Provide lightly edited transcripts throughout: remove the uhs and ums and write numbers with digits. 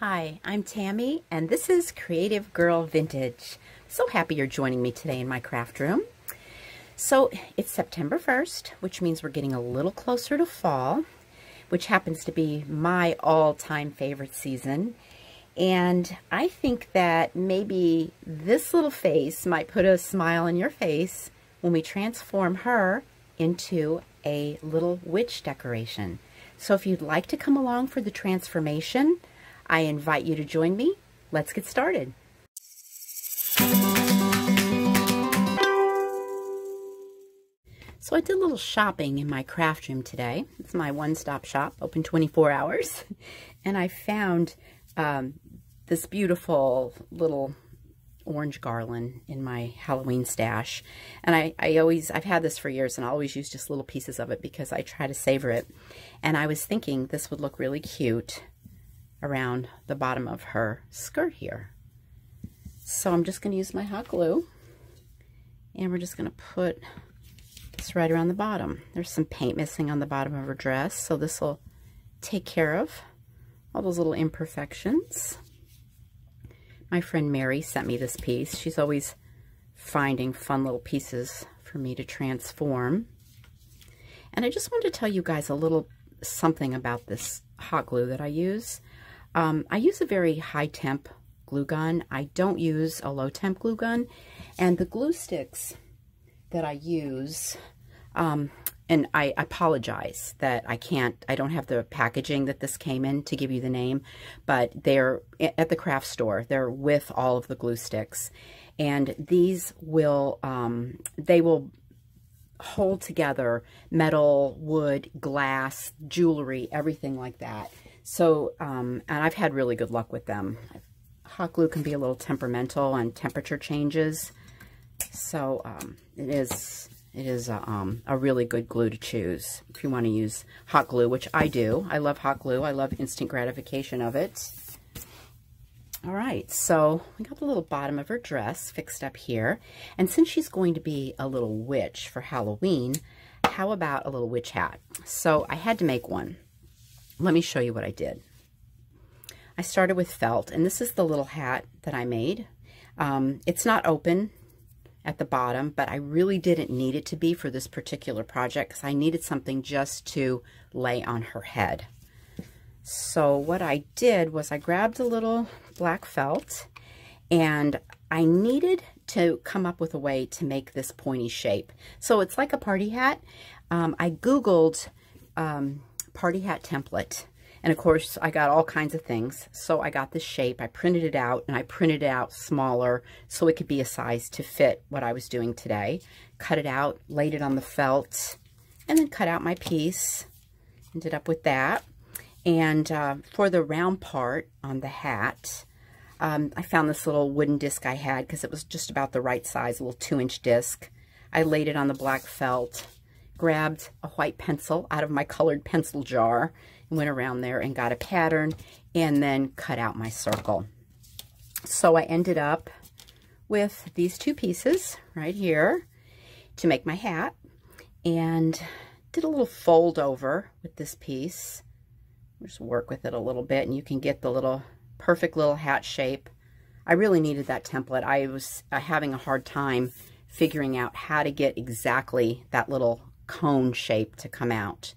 Hi, I'm Tammy, and this is Creative Girl Vintage. So happy you're joining me today in my craft room. So it's September 1st, which means we're getting a little closer to fall, which happens to be my all-time favorite season. And I think that maybe this little face might put a smile on your face when we transform her into a little witch decoration. So if you'd like to come along for the transformation, I invite you to join me. Let's get started. So I did a little shopping in my craft room today. It's my one-stop shop, open 24 hours. And I found this beautiful little orange garland in my Halloween stash. And I've had this for years, and I always use just little pieces of it because I try to savor it. And I was thinking this would look really cute around the bottom of her skirt here. So I'm just going to use my hot glue, and we're just going to put this right around the bottom. There's some paint missing on the bottom of her dress, so this will take care of all those little imperfections. My friend Mary sent me this piece. She's always finding fun little pieces for me to transform. And I just wanted to tell you guys a little something about this hot glue that I use. I use a very high temp glue gun. I don't use a low temp glue gun. And the glue sticks that I use, and I apologize that I don't have the packaging that this came in to give you the name, but they're at the craft store. They're with all of the glue sticks. And these will, they will hold together metal, wood, glass, jewelry, everything like that. So, and I've had really good luck with them. Hot glue can be a little temperamental on temperature changes. So, it is a really good glue to choose if you want to use hot glue, which I do. I love hot glue. I love instant gratification of it. All right, so we got the little bottom of her dress fixed up here. And since she's going to be a little witch for Halloween, how about a little witch hat? So I had to make one. Let me show you what I did. I started with felt, and this is the little hat that I made. It's not open at the bottom, but I really didn't need it to be for this particular project because I needed something just to lay on her head. So what I did was I grabbed a little black felt, and I needed to come up with a way to make this pointy shape. So it's like a party hat. I Googled party hat template, and of course I got all kinds of things. So I got this shape, I printed it out, and I printed it out smaller so it could be a size to fit what I was doing today. Cut it out, laid it on the felt, and then cut out my piece. Ended up with that. And for the round part on the hat, I found this little wooden disc I had because it was just about the right size, a little 2-inch disc. I laid it on the black felt, grabbed a white pencil out of my colored pencil jar, and went around there and got a pattern, and then cut out my circle. So I ended up with these two pieces right here to make my hat, and did a little fold over with this piece. Just work with it a little bit, and you can get the little perfect little hat shape. I really needed that template. I was having a hard time figuring out how to get exactly that little cone shape to come out.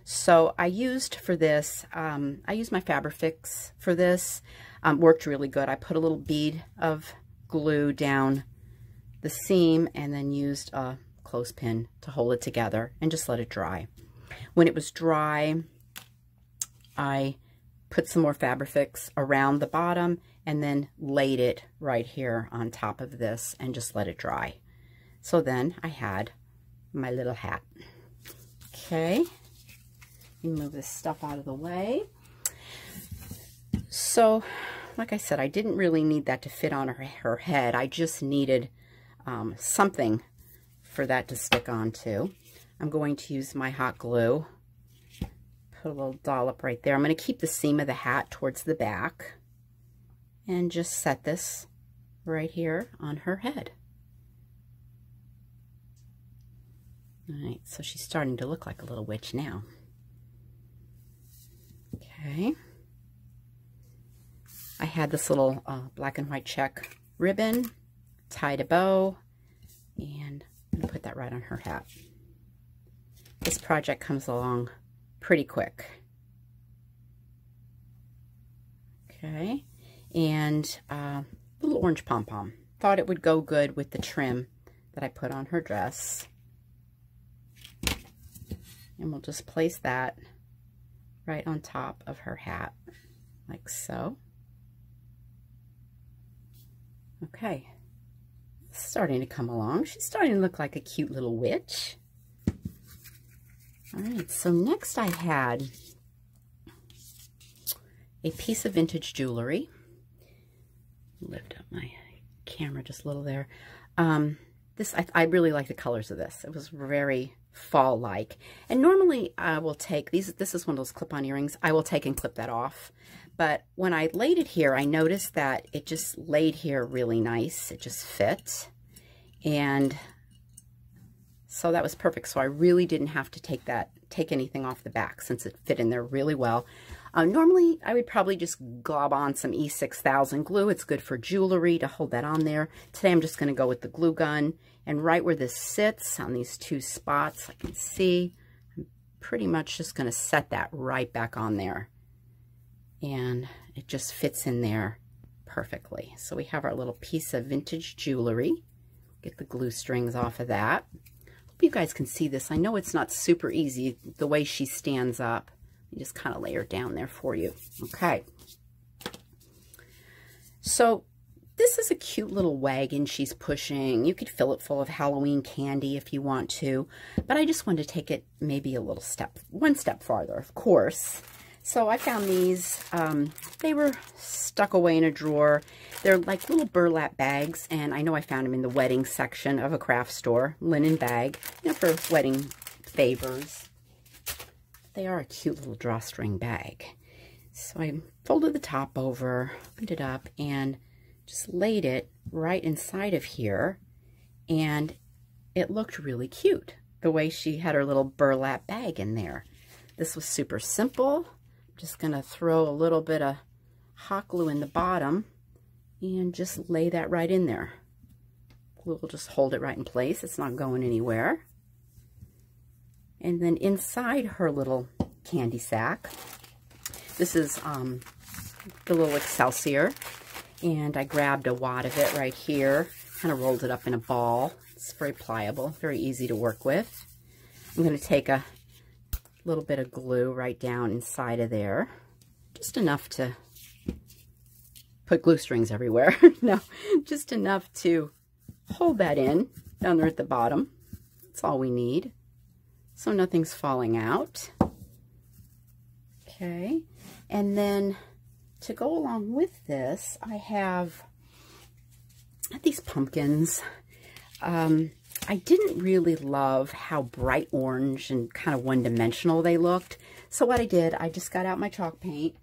So I used for this, I used my Fabrifix for this. Worked really good. I put a little bead of glue down the seam and then used a clothespin to hold it together and just let it dry. When it was dry, I put some more Fabrifix around the bottom and then laid it right here on top of this and just let it dry. So then I had my little hat. Okay, let me move this stuff out of the way. So, like I said, I didn't really need that to fit on her head. I just needed something for that to stick onto. I'm going to use my hot glue. Put a little dollop right there. I'm going to keep the seam of the hat towards the back and just set this right here on her head. All right, so she's starting to look like a little witch now. Okay. I had this little black and white check ribbon, tied a bow, and I'm gonna put that right on her hat. This project comes along pretty quick. Okay, and little orange pom-pom. Thought it would go good with the trim that I put on her dress. And we'll just place that right on top of her hat, like so. Okay, it's starting to come along. She's starting to look like a cute little witch. All right, so next I had a piece of vintage jewelry. Lift up my camera just a little there. I really like the colors of this. It was very fall-like. And normally I will take these. This is one of those clip-on earrings. I will take and clip that off. But when I laid it here, I noticed that it just laid here really nice. It just fit. And so that was perfect. So I really didn't have to take anything off the back since it fit in there really well. Normally, I would probably just glob on some E6000 glue. It's good for jewelry to hold that on there. Today, I'm just going to go with the glue gun. And right where this sits on these two spots, I can see, I'm pretty much just going to set that right back on there. And it just fits in there perfectly. So we have our little piece of vintage jewelry. Get the glue strings off of that. Hope you guys can see this. I know it's not super easy the way she stands up. You just kind of lay her down there for you. Okay. So this is a cute little wagon she's pushing. You could fill it full of Halloween candy if you want to, but I just wanted to take it maybe a little one step farther, of course. So I found these. They were stuck away in a drawer. They're like little burlap bags, and I know I found them in the wedding section of a craft store. Linen bag, for wedding favors. They are a cute little drawstring bag. So I folded the top over, opened it up, and just laid it right inside of here. And it looked really cute, the way she had her little burlap bag in there. This was super simple. I'm just going to throw a little bit of hot glue in the bottom and just lay that right in there. Glue will just hold it right in place. It's not going anywhere. And then inside her little candy sack, this is the little Excelsior, and I grabbed a wad of it right here, kind of rolled it up in a ball. It's very pliable, very easy to work with. I'm going to take a little bit of glue right down inside of there, just enough to put glue strings everywhere. No, just enough to hold that in down there at the bottom. That's all we need. So nothing's falling out. Okay, and then to go along with this, I have these pumpkins. I didn't really love how bright orange and kind of one-dimensional they looked. So what I did, I just got out my chalk paint,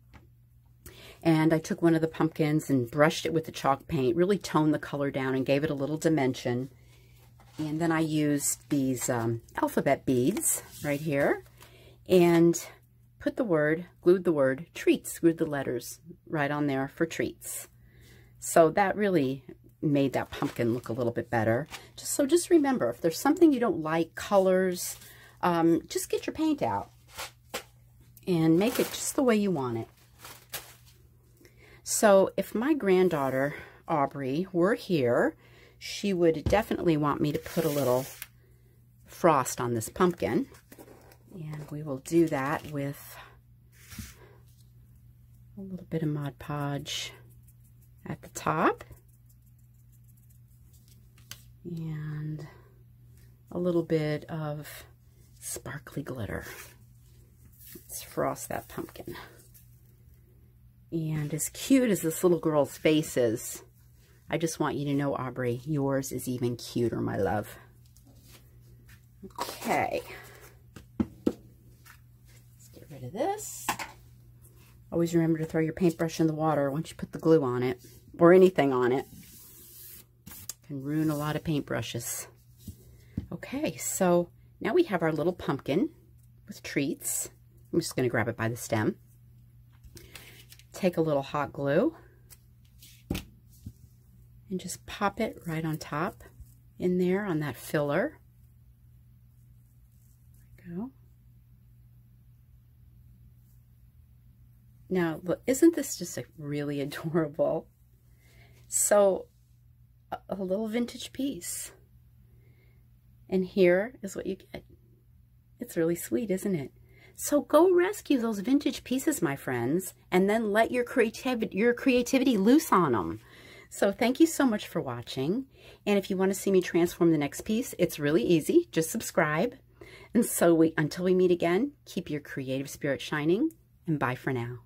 and I took one of the pumpkins and brushed it with the chalk paint, really toned the color down and gave it a little dimension. And then I used these alphabet beads right here and glued the word treats, screwed the letters right on there for treats. So that really made that pumpkin look a little bit better. Just remember, if there's something you don't like, colors, just get your paint out and make it just the way you want it. So if my granddaughter, Aubrey, were here, she would definitely want me to put a little frost on this pumpkin. And we will do that with a little bit of Mod Podge at the top. And a little bit of sparkly glitter. Let's frost that pumpkin. And as cute as this little girl's face is, I just want you to know, Aubrey, yours is even cuter, my love. Okay. Let's get rid of this. Always remember to throw your paintbrush in the water once you put the glue on it, or anything on it. Can ruin a lot of paintbrushes. Okay, so now we have our little pumpkin with treats. I'm just going to grab it by the stem. Take a little hot glue, and just pop it right on top in there on that filler. There we go. Now, look, isn't this just really adorable? So, a little vintage piece. And here is what you get. It's really sweet, isn't it? So go rescue those vintage pieces, my friends, and then let your creativity loose on them. So thank you so much for watching. And if you want to see me transform the next piece, it's really easy. Just subscribe. And so until we meet again, keep your creative spirit shining, and bye for now.